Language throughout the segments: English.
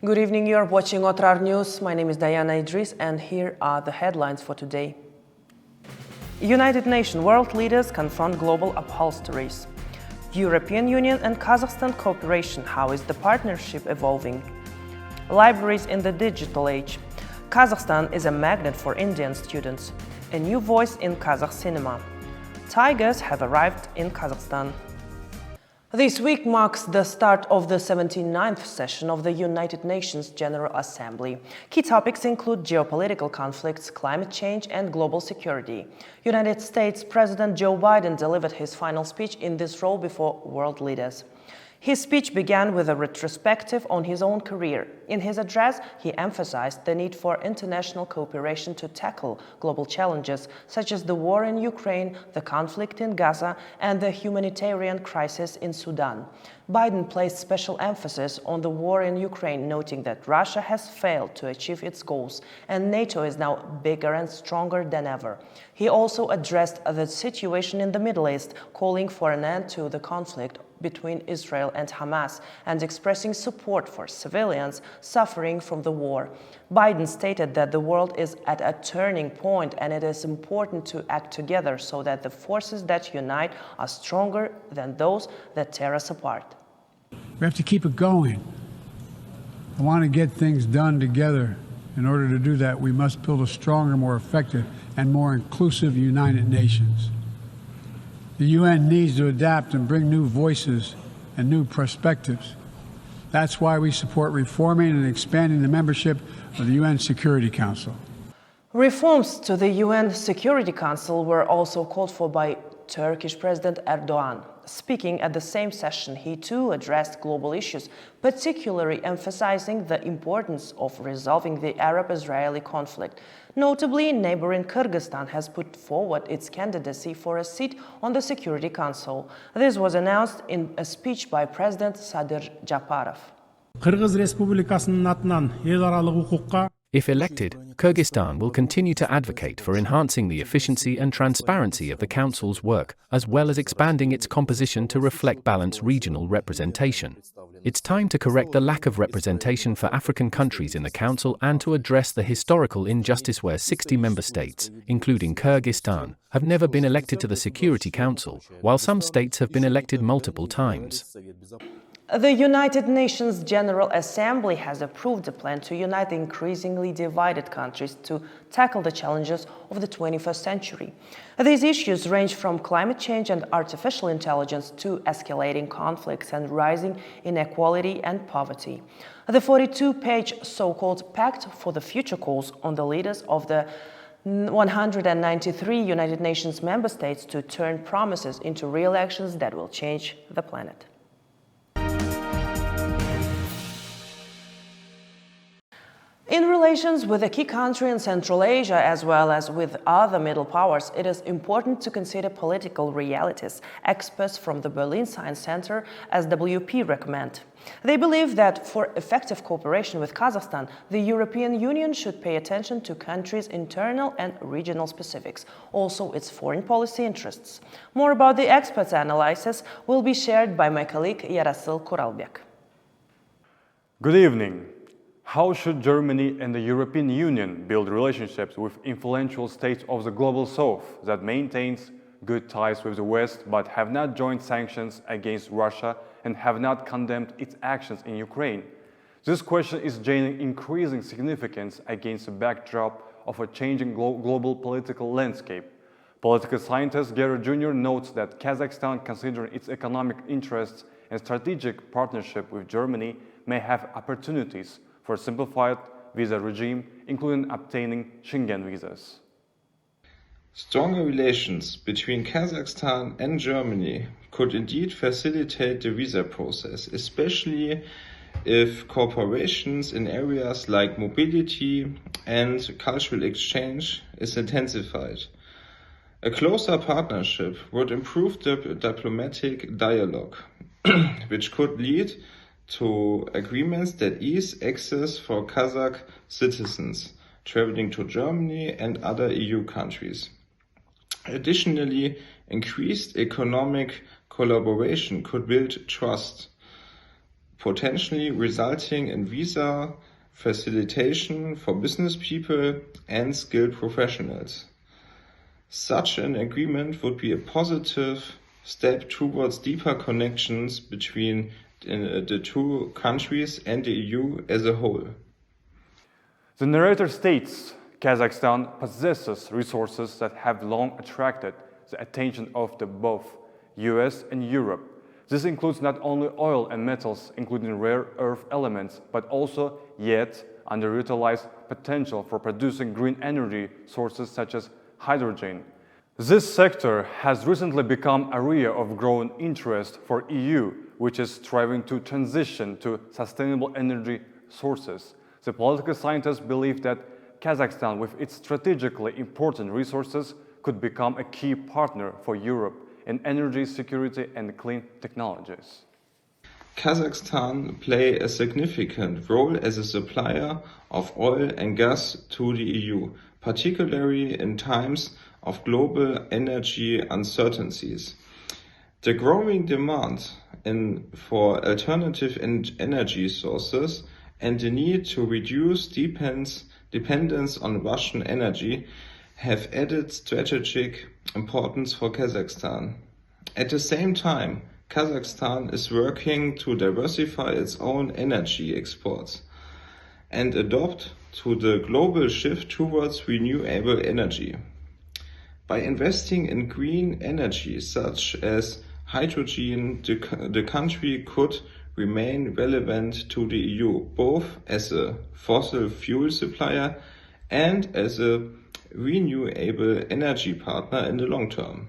Good evening, you are watching Otrar News. My name is Diana Idris and here are the headlines for today. United Nations world leaders confront global upholsteries. European Union and Kazakhstan cooperation, how is the partnership evolving? Libraries in the digital age. Kazakhstan is a magnet for Indian students. A new voice in Kazakh cinema. Tigers have arrived in Kazakhstan. This week marks the start of the 79th session of the United Nations General Assembly. Key topics include geopolitical conflicts, climate change, and global security. United States President Joe Biden delivered his final speech in this role before world leaders. His speech began with a retrospective on his own career. In his address, he emphasized the need for international cooperation to tackle global challenges such as the war in Ukraine, the conflict in Gaza, and the humanitarian crisis in Sudan. Biden placed special emphasis on the war in Ukraine, noting that Russia has failed to achieve its goals and NATO is now bigger and stronger than ever. He also addressed the situation in the Middle East, calling for an end to the conflict between Israel and Hamas and expressing support for civilians suffering from the war. Biden stated that the world is at a turning point and it is important to act together so that the forces that unite are stronger than those that tear us apart. We have to keep it going. I want to get things done together. In order to do that, we must build a stronger, more effective, and more inclusive United Nations. The UN needs to adapt and bring new voices and new perspectives. That's why we support reforming and expanding the membership of the UN Security Council. Reforms to the UN Security Council were also called for by Turkish President Erdogan. Speaking at the same session, he too addressed global issues, particularly emphasizing the importance of resolving the Arab-Israeli conflict. Notably, neighboring Kyrgyzstan has put forward its candidacy for a seat on the Security Council. This was announced in a speech by President Sadir Japarov. Кыргыз Республикасынын атынан эл аралык укукка If elected, Kyrgyzstan will continue to advocate for enhancing the efficiency and transparency of the Council's work, as well as expanding its composition to reflect balanced regional representation. It's time to correct the lack of representation for African countries in the Council and to address the historical injustice where 60 member states, including Kyrgyzstan, have never been elected to the Security Council, while some states have been elected multiple times. The United Nations General Assembly has approved a plan to unite increasingly divided countries to tackle the challenges of the 21st century. These issues range from climate change and artificial intelligence to escalating conflicts and rising inequality and poverty. The 42-page so-called Pact for the Future calls on the leaders of the 193 United Nations member states to turn promises into real actions that will change the planet. In relations with a key country in Central Asia, as well as with other middle powers, it is important to consider political realities. Experts from the Berlin Science Center, SWP, recommend. They believe that for effective cooperation with Kazakhstan, the European Union should pay attention to countries' internal and regional specifics, also its foreign policy interests. More about the experts' analysis will be shared by my colleague Yarasil Kuralbek. Good evening. How should Germany and the European Union build relationships with influential states of the global south that maintains good ties with the West but have not joined sanctions against Russia and have not condemned its actions in Ukraine? This question is gaining increasing significance against the backdrop of a changing global political landscape. Political scientist Gary Jr. notes that Kazakhstan, considering its economic interests and strategic partnership with Germany, may have opportunities for a simplified visa regime, including obtaining Schengen visas. Stronger relations between Kazakhstan and Germany could indeed facilitate the visa process, especially if cooperations in areas like mobility and cultural exchange is intensified. A closer partnership would improve the diplomatic dialogue, which could lead to agreements that ease access for Kazakh citizens traveling to Germany and other EU countries. Additionally, increased economic collaboration could build trust potentially resulting in visa facilitation for business people and skilled professionals. Such an agreement would be a positive step towards deeper connections between the two countries and the EU as a whole. The narrator states Kazakhstan possesses resources that have long attracted the attention of both US and Europe. This includes not only oil and metals, including rare earth elements, but also yet underutilized potential for producing green energy sources such as hydrogen. This sector has recently become an area of growing interest for EU, which is striving to transition to sustainable energy sources. The political scientists believe that Kazakhstan, with its strategically important resources, could become a key partner for Europe in energy security and clean technologies. Kazakhstan play a significant role as a supplier of oil and gas to the EU, particularly in times of global energy uncertainties. The growing demand for alternative energy sources and the need to reduce dependence on Russian energy have added strategic importance for Kazakhstan. At the same time, Kazakhstan is working to diversify its own energy exports and adapt to the global shift towards renewable energy. By investing in green energy such as hydrogen, the country could remain relevant to the EU, both as a fossil fuel supplier and as a renewable energy partner in the long term.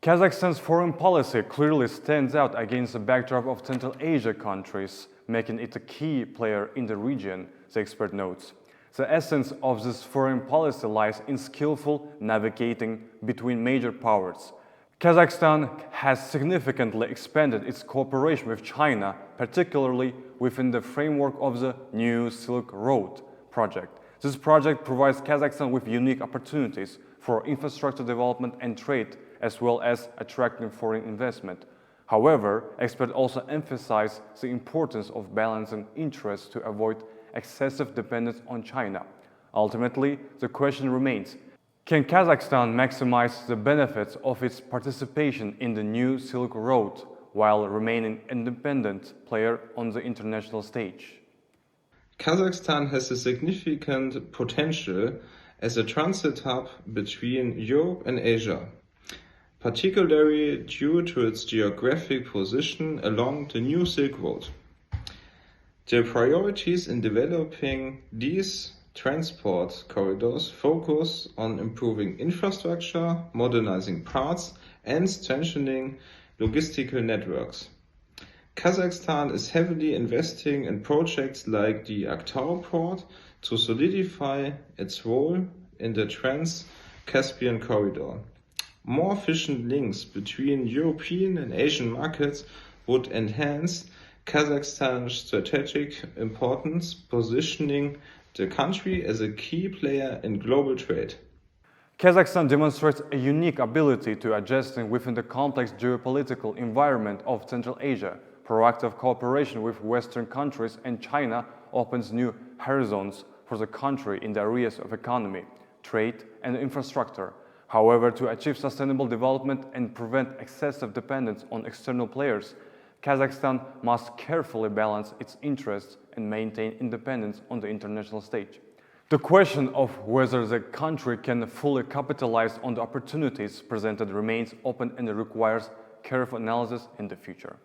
Kazakhstan's foreign policy clearly stands out against the backdrop of Central Asia countries, making it a key player in the region, the expert notes. The essence of this foreign policy lies in skillful navigating between major powers. Kazakhstan has significantly expanded its cooperation with China, particularly within the framework of the New Silk Road project. This project provides Kazakhstan with unique opportunities for infrastructure development and trade, as well as attracting foreign investment. However, experts also emphasize the importance of balancing interests to avoid excessive dependence on China. Ultimately, the question remains, can Kazakhstan maximize the benefits of its participation in the New Silk Road while remaining an independent player on the international stage? Kazakhstan has a significant potential as a transit hub between Europe and Asia, particularly due to its geographic position along the New Silk Road. The priorities in developing these transport corridors focus on improving infrastructure, modernizing parts, and strengthening logistical networks. Kazakhstan is heavily investing in projects like the Aktau port to solidify its role in the Trans-Caspian corridor. More efficient links between European and Asian markets would enhance Kazakhstan's strategic importance, positioning the country as a key player in global trade. Kazakhstan demonstrates a unique ability to adjusting within the complex geopolitical environment of Central Asia. Proactive cooperation with Western countries and China opens new horizons for the country in the areas of economy, trade, and infrastructure. However, to achieve sustainable development and prevent excessive dependence on external players, Kazakhstan must carefully balance its interests and maintain independence on the international stage. The question of whether the country can fully capitalize on the opportunities presented remains open and requires careful analysis in the future.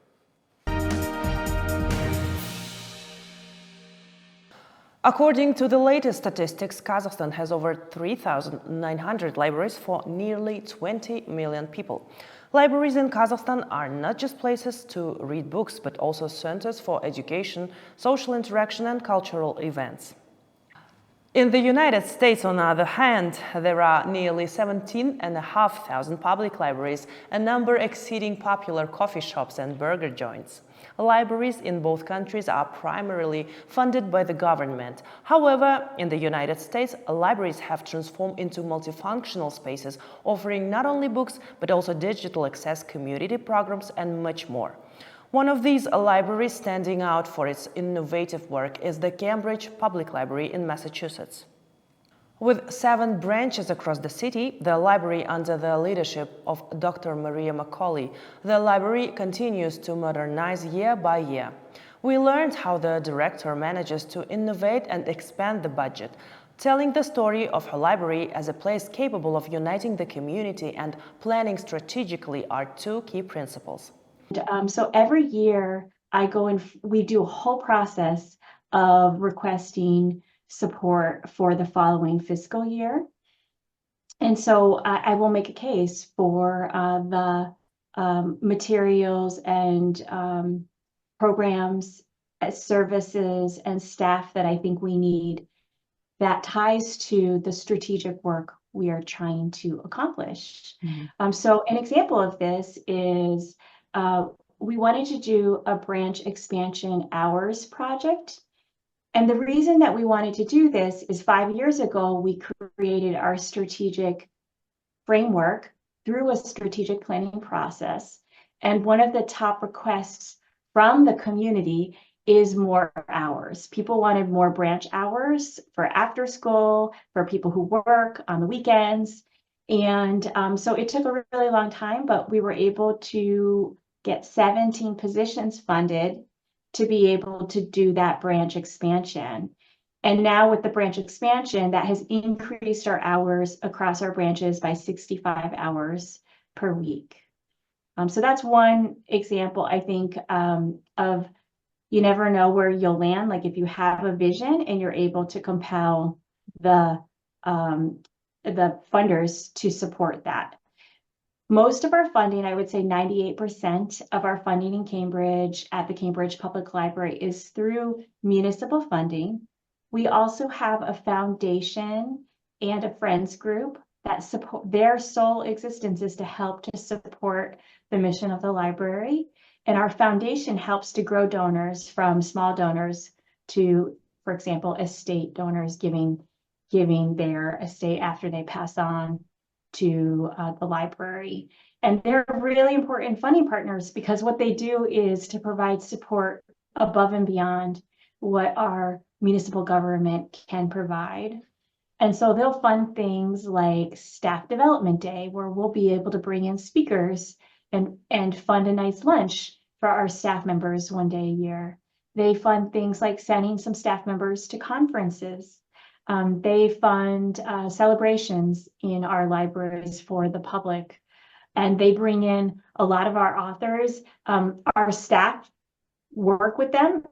According to the latest statistics, Kazakhstan has over 3,900 libraries for nearly 20 million people. Libraries in Kazakhstan are not just places to read books, but also centers for education, social interaction, and cultural events. In the United States, on the other hand, there are nearly 17,500 public libraries, a number exceeding popular coffee shops and burger joints. Libraries in both countries are primarily funded by the government. However, in the United States, libraries have transformed into multifunctional spaces, offering not only books, but also digital access, community programs, and much more. One of these libraries standing out for its innovative work is the Cambridge Public Library in Massachusetts. With 7 branches across the city, the library under the leadership of Dr. Maria Macaulay, the library continues to modernize year by year. We learned how the director manages to innovate and expand the budget, telling the story of her library as a place capable of uniting the community and planning strategically are 2 key principles. So every year I go and we do a whole process of requesting support for the following fiscal year. And so I will make a case for the materials and programs, services, and staff that I think we need that ties to the strategic work we are trying to accomplish. So an example of this is we wanted to do a branch expansion hours project. And the reason that we wanted to do this is 5 years ago, we created our strategic framework through a strategic planning process. And one of the top requests from the community is more hours. People wanted more branch hours for after school, for people who work on the weekends. And so it took a really long time, but we were able to get 17 positions funded to be able to do that branch expansion. And now with the branch expansion, that has increased our hours across our branches by 65 hours per week. So that's one example, I think, of you never know where you'll land. Like if you have a vision and you're able to compel the funders to support that. Most of our funding, I would say 98% of our funding in Cambridge at the Cambridge Public Library is through municipal funding. We also have a foundation and a friends group that support, their sole existence is to help to support the mission of the library. And our foundation helps to grow donors from small donors to, for example, estate donors giving their estate after they pass on to the library. And they're really important funding partners because what they do is to provide support above and beyond what our municipal government can provide. And so they'll fund things like Staff Development Day, where we'll be able to bring in speakers and fund a nice lunch for our staff members one day a year. They fund things like sending some staff members to conferences. They fund celebrations in our libraries for the public, and they bring in a lot of our authors. Our staff work with them,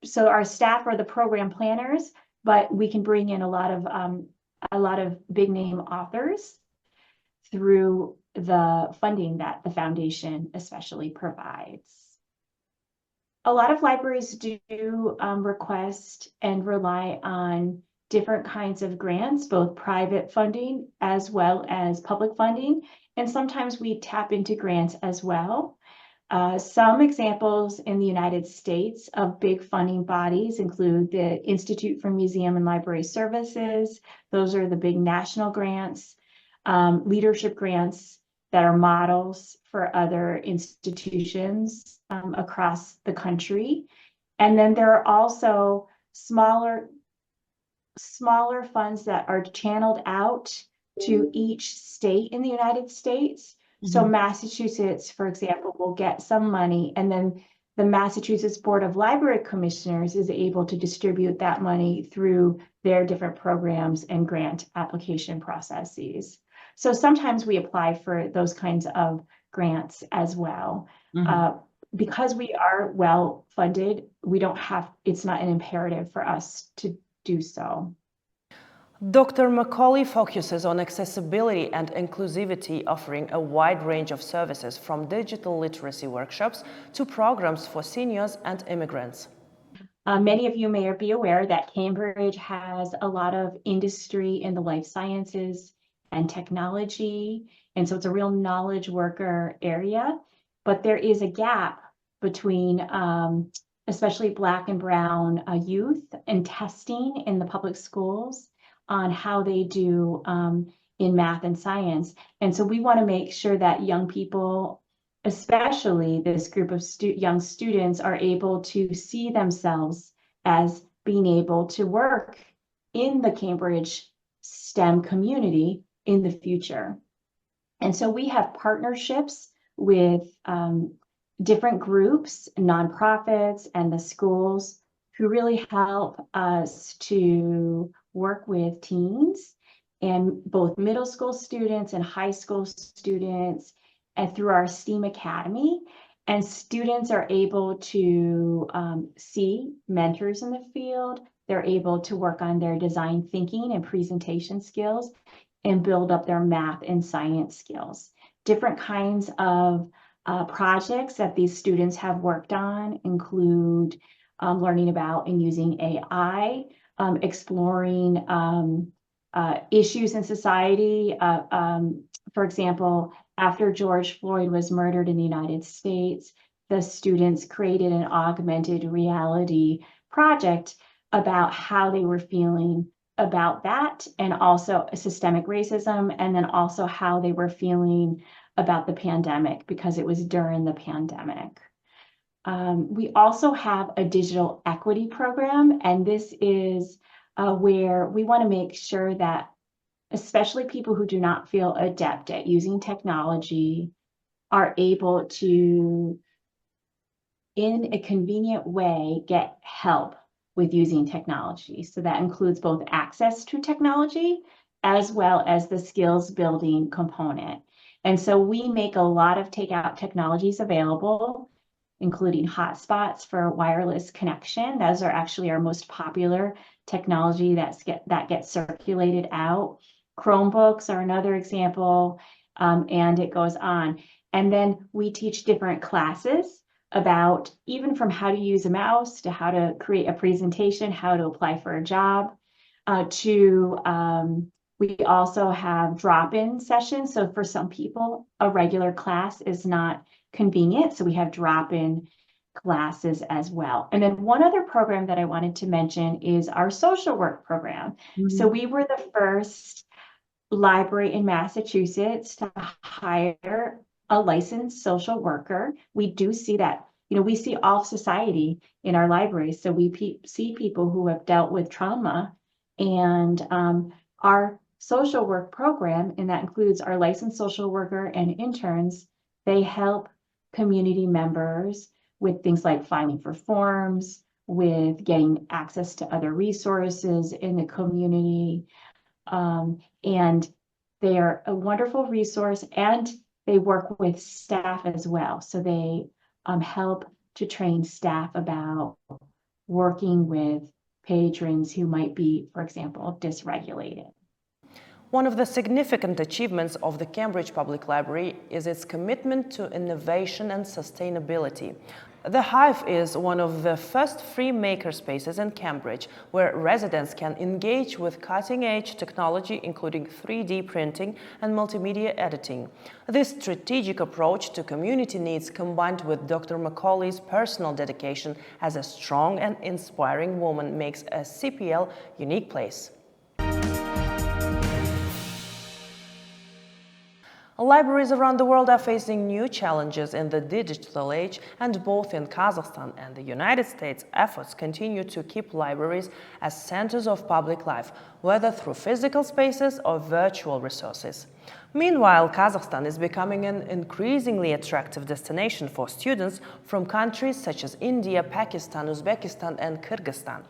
so our staff are the program planners, but we can bring in a lot of big name authors through the funding that the foundation especially provides. A lot of libraries do request and rely on different kinds of grants, both private funding as well as public funding. And sometimes we tap into grants as well. Some examples in the United States of big funding bodies include the Institute for Museum and Library Services. Those are the big national grants, leadership grants that are models for other institutions across the country. And then there are also smaller funds that are channeled out to each state in the United States. So Massachusetts, for example, will get some money, and then the Massachusetts Board of Library Commissioners is able to distribute that money through their different programs and grant application processes. So sometimes we apply for those kinds of grants as well. Because we are well funded, it's not an imperative for us to do so. Dr. Macaulay focuses on accessibility and inclusivity, offering a wide range of services from digital literacy workshops to programs for seniors and immigrants. Many of you may be aware that Cambridge has a lot of industry in the life sciences and technology, and so it's a real knowledge worker area, but there is a gap between especially Black and Brown youth and testing in the public schools on how they do in math and science. And so we want to make sure that young people especially this group of young students are able to see themselves as being able to work in the Cambridge STEM community in the future. And so we have partnerships with different groups, nonprofits, and the schools who really help us to work with teens and both middle school students and high school students, and through our STEAM Academy. And students are able to see mentors in the field. They're able to work on their design thinking and presentation skills and build up their math and science skills. Different kinds of projects that these students have worked on include learning about and using AI, exploring issues in society. For example, after George Floyd was murdered in the United States, the students created an augmented reality project about how they were feeling about that, and also systemic racism, and then also how they were feeling about the pandemic, because it was during the pandemic. We also have a digital equity program, and this is where we want to make sure that especially people who do not feel adept at using technology are able to, in a convenient way, get help with using technology. So that includes both access to technology as well as the skills building component. And so we make a lot of takeout technologies available, including hotspots for wireless connection. Those are actually our most popular technology that gets circulated out. Chromebooks are another example, and it goes on. And then we teach different classes about even from how to use a mouse to how to create a presentation, how to apply for a job, we also have drop-in sessions. So for some people, a regular class is not convenient. So we have drop-in classes as well. And then one other program that I wanted to mention is our social work program. So we were the first library in Massachusetts to hire a licensed social worker. We do see that, we see all society in our libraries. So we see people who have dealt with trauma, and our social work program, and that includes our licensed social worker and interns, they help community members with things like filing for forms, with getting access to other resources in the community. And they are a wonderful resource, and they work with staff as well. So they help to train staff about working with patrons who might be, for example, dysregulated. One of the significant achievements of the Cambridge Public Library is its commitment to innovation and sustainability. The Hive is one of the first free makerspaces in Cambridge, where residents can engage with cutting-edge technology, including 3D printing and multimedia editing. This strategic approach to community needs, combined with Dr. Macaulay's personal dedication as a strong and inspiring woman, makes a CPL unique place. Libraries around the world are facing new challenges in the digital age, and both in Kazakhstan and the United States, efforts continue to keep libraries as centers of public life, whether through physical spaces or virtual resources. Meanwhile, Kazakhstan is becoming an increasingly attractive destination for students from countries such as India, Pakistan, Uzbekistan, and Kyrgyzstan.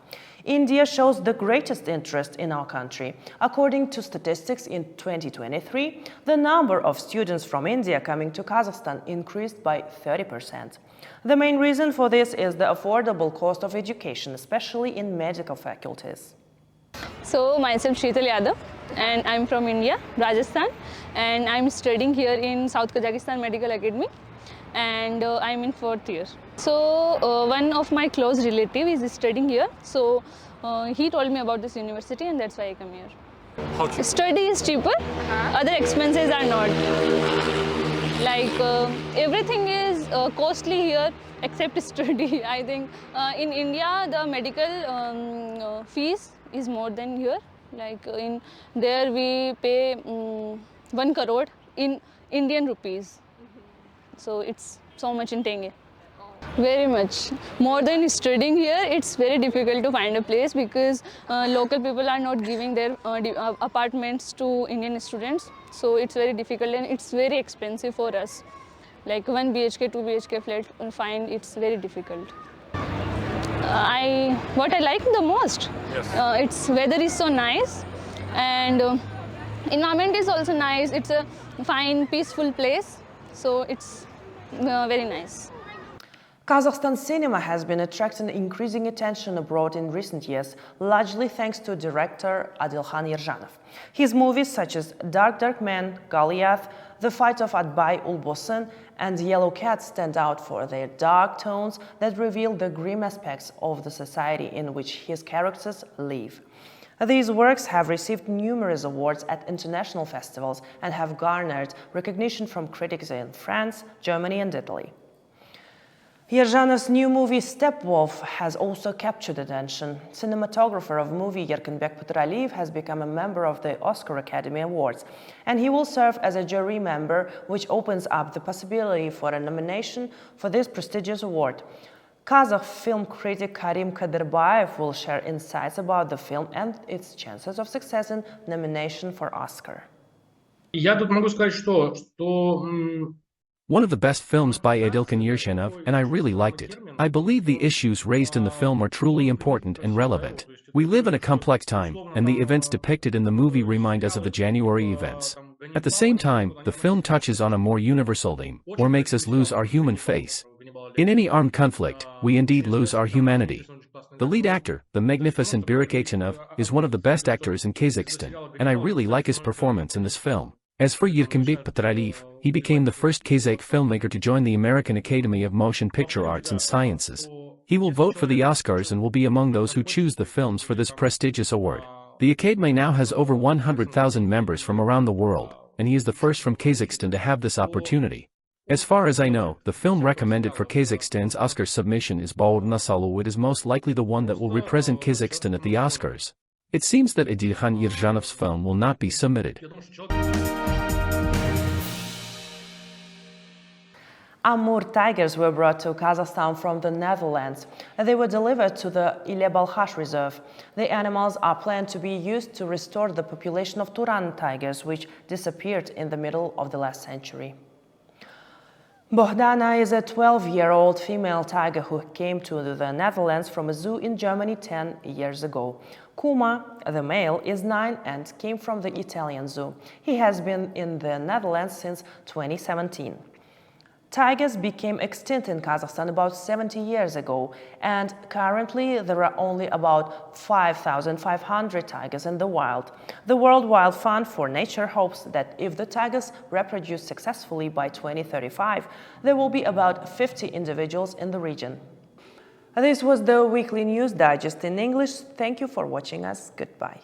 India shows the greatest interest in our country. According to statistics in 2023, the number of students from India coming to Kazakhstan increased by 30%. The main reason for this is the affordable cost of education, especially in medical faculties. So, myself Sheetal Yadav, and I'm from India, Rajasthan, and I'm studying here in South Kazakhstan Medical Academy, and I'm in 4th year. So, one of my close relatives is studying here, so he told me about this university, and that's why I come here. How cheap? Study is cheaper, other expenses are not. Like everything is costly here except study. I think in India the medical fees is more than here. Like in there we pay 1 crore in Indian rupees. So it's so much in Tenge. Very much. More than studying here, it's very difficult to find a place because local people are not giving their apartments to Indian students. So it's very difficult and it's very expensive for us. Like 1 BHK, 2 BHK flat, find it's very difficult. What I like the most, its weather is so nice and environment is also nice. It's a fine, peaceful place. So it's very nice. Kazakhstan cinema has been attracting increasing attention abroad in recent years, largely thanks to director Adilkhan Yerjanov. His movies such as Dark Man, Goliath, The Fight of Atbay Ulbosan, and Yellow Cat stand out for their dark tones that reveal the grim aspects of the society in which his characters live. These works have received numerous awards at international festivals and have garnered recognition from critics in France, Germany, and Italy. Yerjanov's new movie Stepwolf has also captured attention. Cinematographer of movie Yerkenbek Petraliyev has become a member of the Oscar Academy Awards, and he will serve as a jury member, which opens up the possibility for a nomination for this prestigious award. Kazakh film critic Karim Kadirbayev will share insights about the film and its chances of success in nomination for Oscar. Я тут могу сказать, что One of the best films by Adilkhan Yerjanov, and I really liked it. I believe the issues raised in the film are truly important and relevant. We live in a complex time, and the events depicted in the movie remind us of the January events. At the same time, the film touches on a more universal theme, or makes us lose our human face. In any armed conflict, we indeed lose our humanity. The lead actor, the magnificent Burak Achanov, is one of the best actors in Kazakhstan, and I really like his performance in this film. As for Yerkenbek Petraliyev, he became the first Kazakh filmmaker to join the American Academy of Motion Picture Arts and Sciences. He will vote for the Oscars and will be among those who choose the films for this prestigious award. The Academy now has over 100,000 members from around the world, and he is the first from Kazakhstan to have this opportunity. As far as I know, the film recommended for Kazakhstan's Oscar submission is Baud Nasalu. It is most likely the one that will represent Kazakhstan at the Oscars. It seems that Adilkhan Yerjanov's film will not be submitted. Amur tigers were brought to Kazakhstan from the Netherlands. They were delivered to the Ile-Balkhash Reserve. The animals are planned to be used to restore the population of Turan tigers, which disappeared in the middle of the last century. Bohdana is a 12-year-old female tiger who came to the Netherlands from a zoo in Germany 10 years ago. Kuma, the male, is 9 and came from the Italian zoo. He has been in the Netherlands since 2017. Tigers became extinct in Kazakhstan about 70 years ago, and currently there are only about 5,500 tigers in the wild. The World Wild Fund for Nature hopes that if the tigers reproduce successfully by 2035, there will be about 50 individuals in the region. This was the weekly news digest in English. Thank you for watching us. Goodbye.